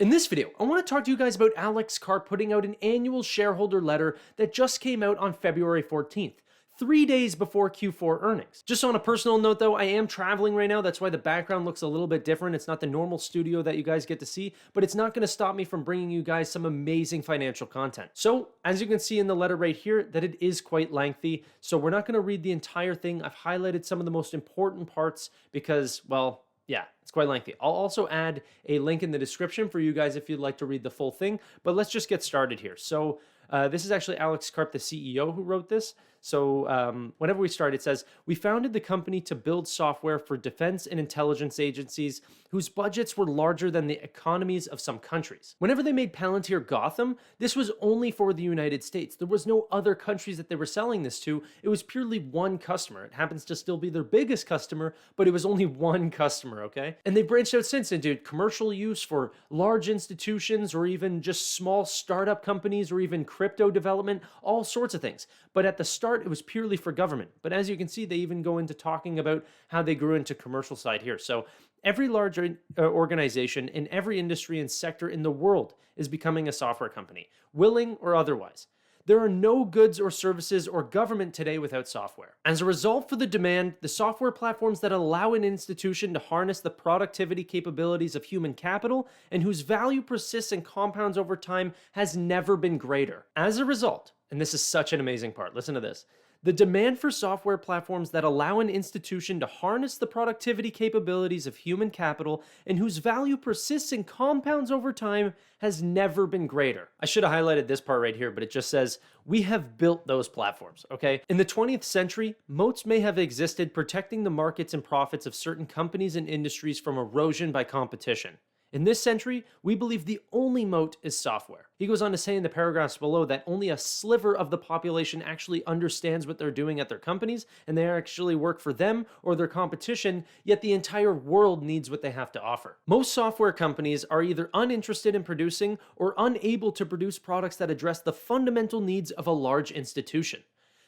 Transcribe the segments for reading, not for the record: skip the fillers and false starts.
In this video, I want to talk to you guys about Alex Karp putting out an annual shareholder letter that just came out on February 14th. 3 days before Q4 earnings. Just on a personal note though, I am traveling right now. That's why the background looks a little bit different. It's not the normal studio that you guys get to see, but it's not going to stop me from bringing you guys some amazing financial content. So as you can see in the letter right here, that it is quite lengthy. So we're not going to read the entire thing. I've highlighted some of the most important parts because, well, yeah, it's quite lengthy. I'll also add a link in the description for you guys if you'd like to read the full thing, but let's just get started here. So this is actually Alex Karp, the CEO, who wrote this. So whenever we start, it says, "We founded the company to build software for defense and intelligence agencies whose budgets were larger than the economies of some countries." Whenever they made Palantir Gotham, this was only for the United States. There was no other countries that they were selling this to. It was purely one customer. It happens to still be their biggest customer, but it was only one customer, okay? And they branched out since into commercial use for large institutions or even just small startup companies or even crypto development, all sorts of things. But at the start, it was purely for government. But as you can see, they even go into talking about how they grew into commercial side here. So every large organization in every industry and sector in the world is becoming a software company, willing or otherwise. There are no goods or services or government today without software. As a result for the demand, the software platforms that allow an institution to harness the productivity capabilities of human capital and whose value persists and compounds over time has never been greater. As a result, and this is such an amazing part, listen to this. The demand for software platforms that allow an institution to harness the productivity capabilities of human capital and whose value persists and compounds over time has never been greater. I should have highlighted this part right here, but it just says, we have built those platforms, okay? In the 20th century, moats may have existed protecting the markets and profits of certain companies and industries from erosion by competition. In this century, we believe the only moat is software. He goes on to say in the paragraphs below that only a sliver of the population actually understands what they're doing at their companies, and they actually work for them or their competition, yet the entire world needs what they have to offer. Most software companies are either uninterested in producing or unable to produce products that address the fundamental needs of a large institution.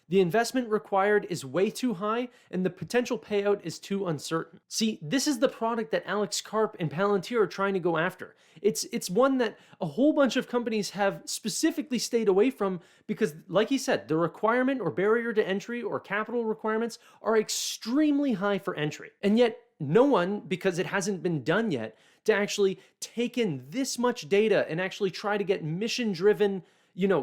The investment required is way too high, and the potential payout is too uncertain. See, this is the product that Alex Karp and Palantir are trying to go after. It's one that a whole bunch of companies have specifically stayed away from because, like he said, the requirement or barrier to entry or capital requirements are extremely high for entry. And yet, no one, because it hasn't been done yet, to actually take in this much data and actually try to get mission-driven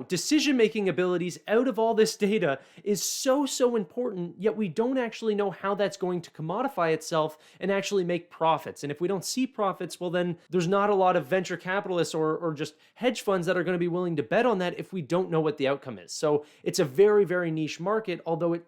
decision-making abilities out of all this data is so important, yet we don't actually know how that's going to commodify itself and actually make profits. And if we don't see profits, well then there's not a lot of venture capitalists or just hedge funds that are going to be willing to bet on that if we don't know what the outcome is. So it's a very, very niche market, although it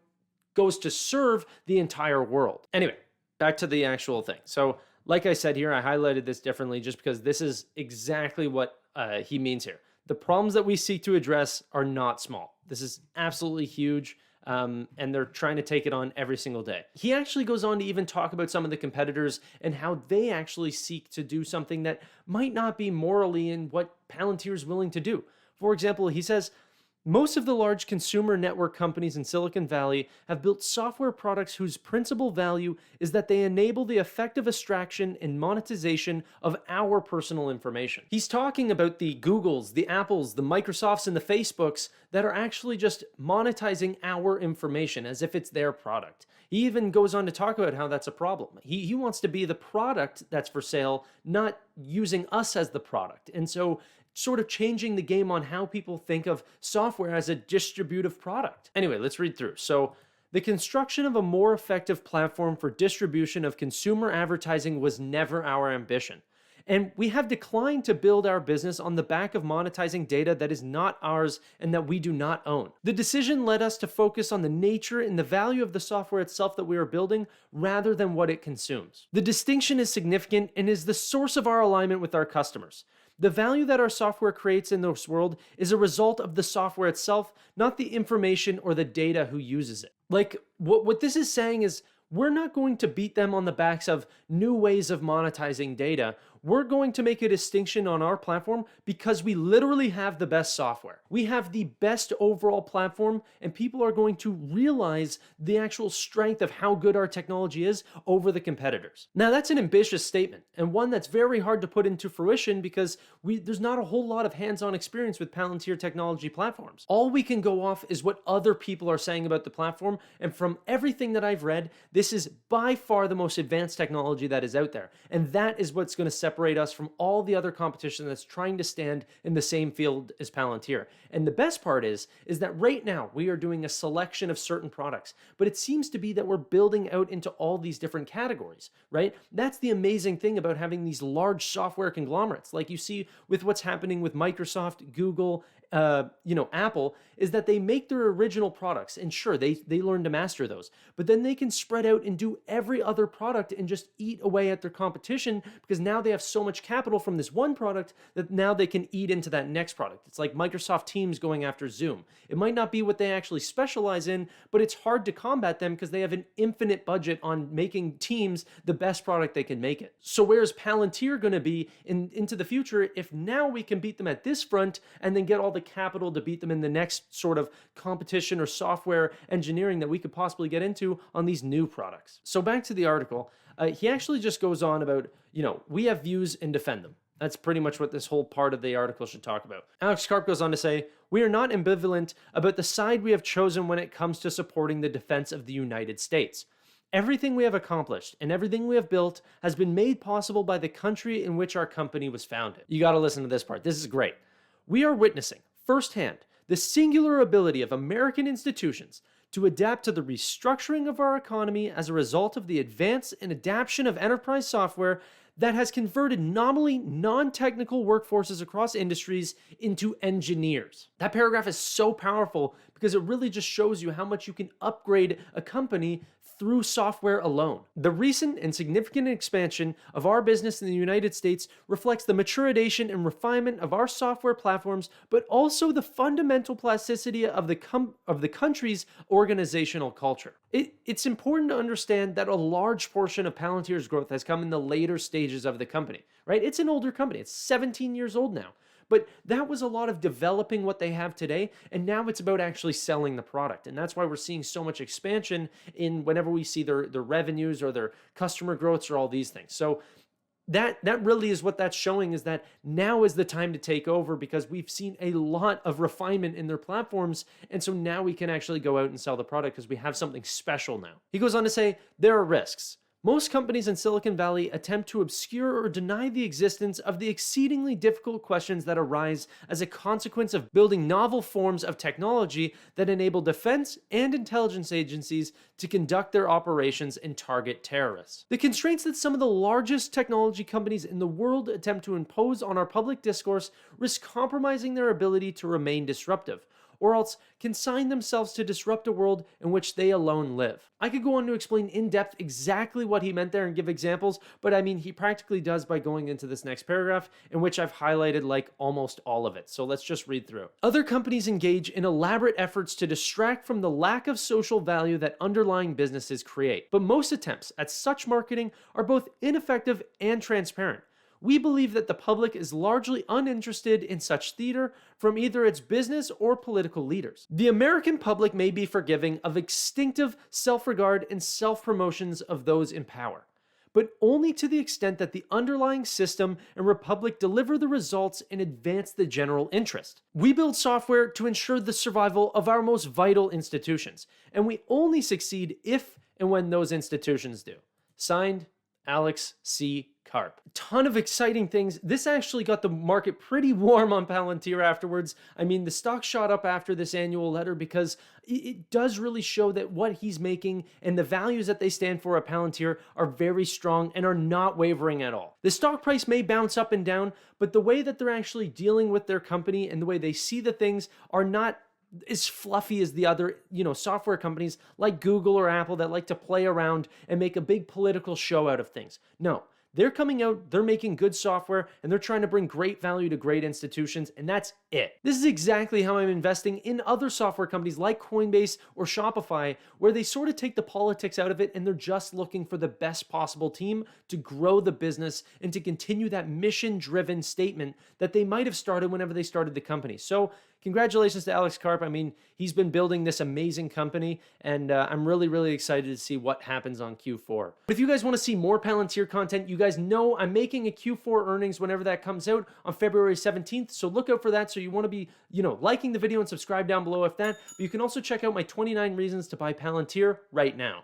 goes to serve the entire world. Anyway, back to the actual thing. So like I said here, I highlighted this differently just because this is exactly what he means here. The problems that we seek to address are not small. This is absolutely huge, and they're trying to take it on every single day. He actually goes on to even talk about some of the competitors and how they actually seek to do something that might not be morally in what Palantir is willing to do. For example, he says, most of the large consumer network companies in Silicon Valley have built software products whose principal value is that they enable the effective extraction and monetization of our personal information. He's talking about the Googles, the Apples, the Microsofts, and the Facebooks that are actually just monetizing our information as if it's their product. He even goes on to talk about how that's a problem. He wants to be the product that's for sale, not using us as the product. And so sort of changing the game on how people think of software as a distributive product. Anyway, let's read through. So, the construction of a more effective platform for distribution of consumer advertising was never our ambition. And we have declined to build our business on the back of monetizing data that is not ours and that we do not own. The decision led us to focus on the nature and the value of the software itself that we are building rather than what it consumes. The distinction is significant and is the source of our alignment with our customers. The value that our software creates in this world is a result of the software itself, not the information or the data who uses it. Like, what this is saying is we're not going to beat them on the backs of new ways of monetizing data. we're going to make a distinction on our platform because we literally have the best software. We have the best overall platform, and people are going to realize the actual strength of how good our technology is over the competitors. Now, that's an ambitious statement, and one that's very hard to put into fruition because there's not a whole lot of hands-on experience with Palantir technology platforms. All we can go off is what other people are saying about the platform, and from everything that I've read, this is by far the most advanced technology that is out there, and that is what's going to separate us from all the other competition that's trying to stand in the same field as Palantir. And the best part is that right now we are doing a selection of certain products, but it seems to be that we're building out into all these different categories, right? That's the amazing thing about having these large software conglomerates, like you see with what's happening with Microsoft, Google, Apple, is that they make their original products, and sure, they learn to master those, but then they can spread out and do every other product and just eat away at their competition because now they have so much capital from this one product that now they can eat into that next product. It's like Microsoft Teams going after Zoom. It might not be what they actually specialize in, but it's hard to combat them because they have an infinite budget on making Teams the best product they can make it. So where's Palantir going to be into the future if now we can beat them at this front and then get all the capital to beat them in the next sort of competition or software engineering that we could possibly get into on these new products? So back to the article, he actually just goes on about, we have views and defend them. That's pretty much what this whole part of the article should talk about. Alex Karp goes on to say, we are not ambivalent about the side we have chosen when it comes to supporting the defense of the United States. Everything we have accomplished and everything we have built has been made possible by the country in which our company was founded. You got to listen to this part. This is great. We are witnessing firsthand the singular ability of American institutions to adapt to the restructuring of our economy as a result of the advance and adaptation of enterprise software that has converted nominally non-technical workforces across industries into engineers. That paragraph is so powerful because it really just shows you how much you can upgrade a company through software alone. The recent and significant expansion of our business in the United States reflects the maturation and refinement of our software platforms, but also the fundamental plasticity of the country's organizational culture. It's important to understand that a large portion of Palantir's growth has come in the later stages of the company, right? It's an older company. It's 17 years old now. But that was a lot of developing what they have today, and now it's about actually selling the product. And that's why we're seeing so much expansion in whenever we see their revenues or their customer growths or all these things. So that really is what that's showing, is that now is the time to take over because we've seen a lot of refinement in their platforms. And so now we can actually go out and sell the product because we have something special now. He goes on to say, there are risks. Most companies in Silicon Valley attempt to obscure or deny the existence of the exceedingly difficult questions that arise as a consequence of building novel forms of technology that enable defense and intelligence agencies to conduct their operations and target terrorists. The constraints that some of the largest technology companies in the world attempt to impose on our public discourse risk compromising their ability to remain disruptive, or else consign themselves to disrupt a world in which they alone live. I could go on to explain in depth exactly what he meant there and give examples, but I mean, he practically does by going into this next paragraph, in which I've highlighted like almost all of it. So let's just read through. Other companies engage in elaborate efforts to distract from the lack of social value that underlying businesses create. But most attempts at such marketing are both ineffective and transparent. We believe that the public is largely uninterested in such theater from either its business or political leaders. The American public may be forgiving of instinctive self-regard and self-promotions of those in power, but only to the extent that the underlying system and republic deliver the results and advance the general interest. We build software to ensure the survival of our most vital institutions, and we only succeed if and when those institutions do. Signed, Alex C. Karp. A ton of exciting things. This actually got the market pretty warm on Palantir afterwards. I mean, the stock shot up after this annual letter because it does really show that what he's making and the values that they stand for at Palantir are very strong and are not wavering at all. The stock price may bounce up and down, but the way that they're actually dealing with their company and the way they see the things are not as fluffy as the other, software companies like Google or Apple that like to play around and make a big political show out of things. No, They're coming out, they're making good software, and they're trying to bring great value to great institutions, and that's it. This is exactly how I'm investing in other software companies like Coinbase or Shopify, where they sort of take the politics out of it and they're just looking for the best possible team to grow the business and to continue that mission-driven statement that they might have started whenever they started the company. So congratulations to Alex Karp. I mean, he's been building this amazing company, and I'm really, really excited to see what happens on Q4. But if you guys want to see more Palantir content, you guys know I'm making a Q4 earnings whenever that comes out on February 17th, so look out for that. So you want to be, liking the video and subscribe down below if that, but you can also check out my 29 reasons to buy Palantir right now.